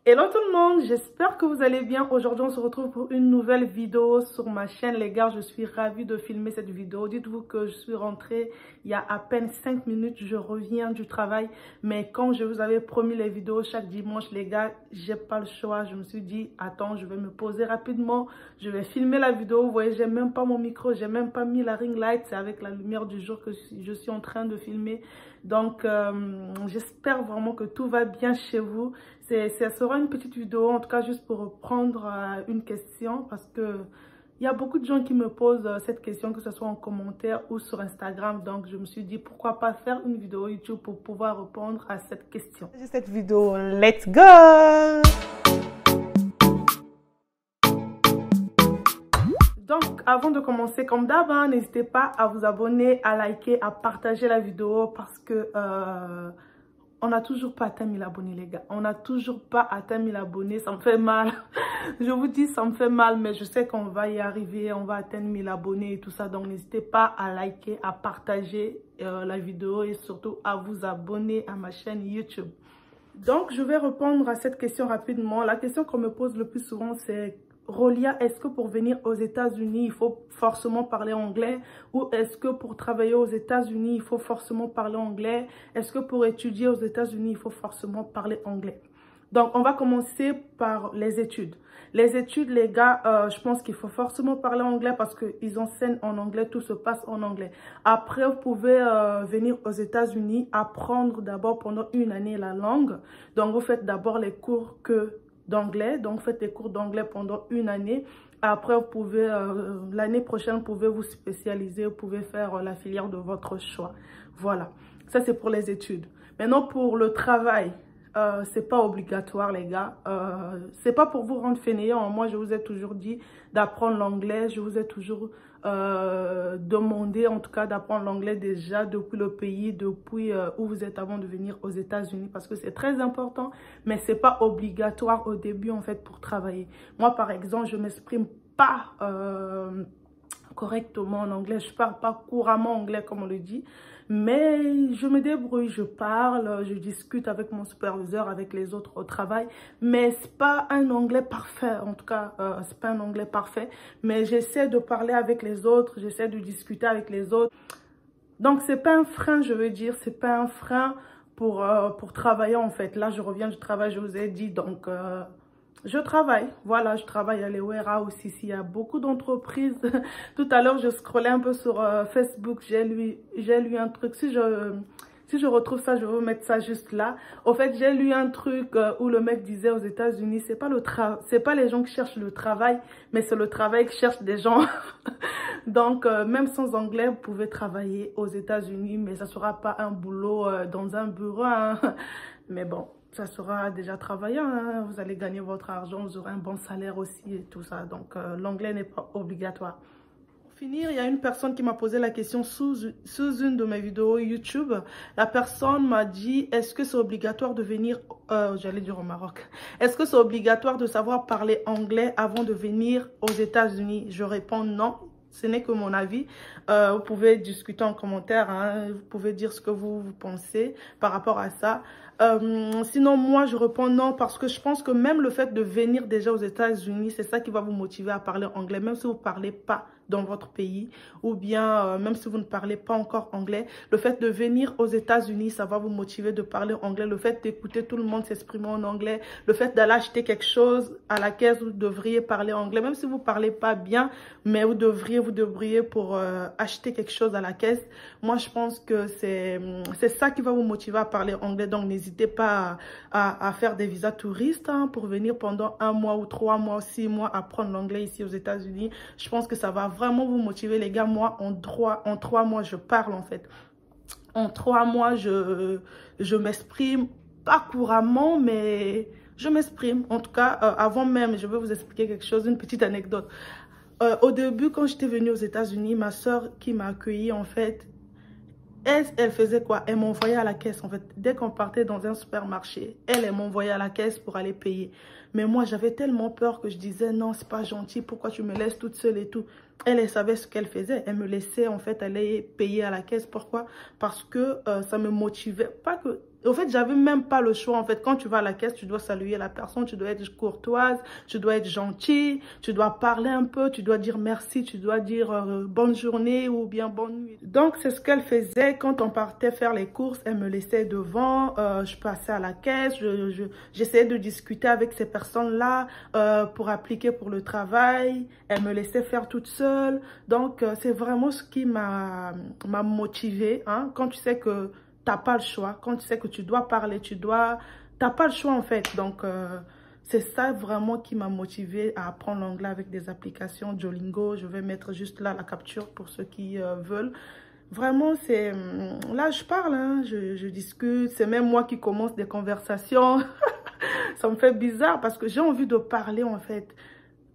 Hello tout le monde, j'espère que vous allez bien. Aujourd'hui, on se retrouve pour une nouvelle vidéo sur ma chaîne. Les gars, je suis ravie de filmer cette vidéo. Dites-vous que je suis rentrée il y a à peine 5 minutes. Je reviens du travail. Mais quand je vous avais promis les vidéos chaque dimanche, les gars, j'ai pas le choix. Je me suis dit, attends, je vais me poser rapidement. Je vais filmer la vidéo. Vous voyez, j'ai même pas mon micro, j'ai même pas mis la ring light. C'est avec la lumière du jour que je suis en train de filmer. Donc, j'espère vraiment que tout va bien chez vous. Ça sera une petite vidéo, en tout cas juste pour reprendre une question parce que il y a beaucoup de gens qui me posent cette question, que ce soit en commentaire ou sur Instagram. Donc, je me suis dit, pourquoi pas faire une vidéo YouTube pour pouvoir répondre à cette question. Cette vidéo, let's go! Donc, avant de commencer, comme d'hab, n'hésitez pas à vous abonner, à liker, à partager la vidéo parce que on n'a toujours pas atteint 1000 abonnés, les gars. On n'a toujours pas atteint 1000 abonnés. Ça me fait mal. Je vous dis, ça me fait mal, mais je sais qu'on va y arriver. On va atteindre 1000 abonnés et tout ça. Donc, n'hésitez pas à liker, à partager la vidéo et surtout à vous abonner à ma chaîne YouTube. Donc, je vais répondre à cette question rapidement. La question qu'on me pose le plus souvent, c'est: Rolia, est-ce que pour venir aux États-Unis, il faut forcément parler anglais? Ou est-ce que pour travailler aux États-Unis, il faut forcément parler anglais? Est-ce que pour étudier aux États-Unis, il faut forcément parler anglais? Donc, on va commencer par les études. Les études, les gars, je pense qu'il faut forcément parler anglais parce qu'ils enseignent en anglais, tout se passe en anglais. Après, vous pouvez venir aux États-Unis, apprendre d'abord pendant une année la langue. Donc, vous faites d'abord les cours d'anglais. Donc, faites les cours d'anglais pendant une année. Après, vous pouvez, l'année prochaine, vous pouvez vous spécialiser, vous pouvez faire la filière de votre choix. Voilà. Ça, c'est pour les études. Maintenant, pour le travail, c'est pas obligatoire, les gars. C'est pas pour vous rendre fainéant. Moi, je vous ai toujours dit d'apprendre l'anglais. Je vous ai toujours demandé, en tout cas, d'apprendre l'anglais déjà depuis le pays, depuis où vous êtes avant de venir aux États-Unis, parce que c'est très important, mais c'est pas obligatoire au début, en fait, pour travailler. Moi, par exemple, je m'exprime pas correctement en anglais. Je parle pas couramment anglais, comme on le dit. Mais je me débrouille, je parle, je discute avec mon superviseur, avec les autres au travail. Mais c'est pas un anglais parfait, en tout cas, c'est pas un anglais parfait. Mais j'essaie de parler avec les autres, j'essaie de discuter avec les autres. Donc, c'est pas un frein, je veux dire, c'est pas un frein pour travailler, en fait. Là, je reviens du travail, je vous ai dit, donc... je travaille, voilà, je travaille à les warehouse ici. Il y a beaucoup d'entreprises. Tout à l'heure, je scrollais un peu sur Facebook. J'ai lu un truc. Si je retrouve ça, je vais vous mettre ça juste là. Au fait, j'ai lu un truc où le mec disait aux États-Unis, c'est pas les gens qui cherchent le travail, mais c'est le travail qui cherche des gens. Donc, même sans anglais, vous pouvez travailler aux États-Unis, mais ça sera pas un boulot dans un bureau, hein. Mais bon, ça sera déjà travaillant, hein. Vous allez gagner votre argent, vous aurez un bon salaire aussi et tout ça. Donc, l'anglais n'est pas obligatoire. Pour finir, il y a une personne qui m'a posé la question sous une de mes vidéos YouTube. La personne m'a dit, est-ce que c'est obligatoire de venir, j'allais dire au Maroc, est-ce que c'est obligatoire de savoir parler anglais avant de venir aux États-Unis? Je réponds non. Ce n'est que mon avis. Vous pouvez discuter en commentaire, hein. Vous pouvez dire ce que vous pensez par rapport à ça. Sinon, moi, je réponds non parce que je pense que même le fait de venir déjà aux États-Unis, c'est ça qui va vous motiver à parler anglais, même si vous ne parlez pas dans votre pays ou bien même si vous ne parlez pas encore anglais. Le fait de venir aux États-Unis, ça va vous motiver de parler anglais. Le fait d'écouter tout le monde s'exprimer en anglais, le fait d'aller acheter quelque chose à la caisse, vous devriez parler anglais, même si vous ne parlez pas bien, mais vous devriez pour acheter quelque chose à la caisse. Moi, je pense que c'est ça qui va vous motiver à parler anglais. Donc, n'hésitez pas à faire des visas touristes, hein, pour venir pendant 1 mois ou 3 mois, 6 mois apprendre l'anglais ici aux États-Unis. Je pense que ça va vraiment vous motiver, les gars. Moi, en 3 mois, je parle, en fait. En 3 mois, je m'exprime pas couramment, mais je m'exprime. En tout cas, avant même, je vais vous expliquer quelque chose, une petite anecdote. Au début, quand j'étais venue aux États-Unis, ma soeur qui m'a accueillie, en fait, elle faisait quoi? Elle m'envoyait à la caisse, en fait. Dès qu'on partait dans un supermarché, elle m'envoyait à la caisse pour aller payer. Mais moi, j'avais tellement peur que je disais, non, c'est pas gentil, pourquoi tu me laisses toute seule et tout. Elle savait ce qu'elle faisait. Elle me laissait, en fait, aller payer à la caisse. Pourquoi? Parce que ça me motivait. Pas que En fait, j'avais même pas le choix. En fait, quand tu vas à la caisse, tu dois saluer la personne, tu dois être courtoise, tu dois être gentil, tu dois parler un peu, tu dois dire merci, tu dois dire bonne journée ou bien bonne nuit. Donc, c'est ce qu'elle faisait. Quand on partait faire les courses, elle me laissait devant. Je passais à la caisse, j'essayais de discuter avec ces personnes-là pour appliquer pour le travail. Elle me laissait faire toute seule. Donc, c'est vraiment ce qui m'a motivée. Hein, quand tu sais que t'as pas le choix. Quand tu sais que tu dois parler, t'as pas le choix en fait. Donc, c'est ça vraiment qui m'a motivée à apprendre l'anglais avec des applications Duolingo. Je vais mettre juste là la capture pour ceux qui veulent. Vraiment, c'est... Là, je parle, hein, je discute. C'est même moi qui commence des conversations. Ça me fait bizarre parce que j'ai envie de parler en fait.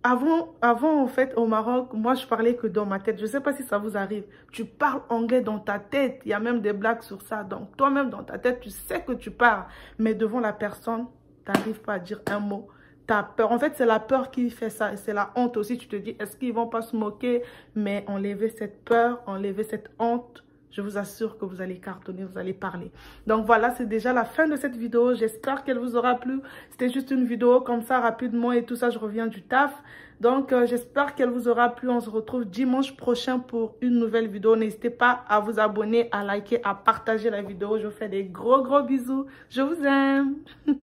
Avant, en fait, au Maroc, moi, je parlais que dans ma tête. Je ne sais pas si ça vous arrive. Tu parles anglais dans ta tête. Il y a même des blagues sur ça. Donc, toi-même, dans ta tête, tu sais que tu parles. Mais devant la personne, tu n'arrives pas à dire un mot. Tu as peur. En fait, c'est la peur qui fait ça. Et c'est la honte aussi. Tu te dis, est-ce qu'ils ne vont pas se moquer? Mais enlever cette peur, enlever cette honte. Je vous assure que vous allez cartonner, vous allez parler. Donc voilà, c'est déjà la fin de cette vidéo. J'espère qu'elle vous aura plu. C'était juste une vidéo comme ça, rapidement et tout ça. Je reviens du taf. Donc j'espère qu'elle vous aura plu. On se retrouve dimanche prochain pour une nouvelle vidéo. N'hésitez pas à vous abonner, à liker, à partager la vidéo. Je vous fais des gros bisous. Je vous aime.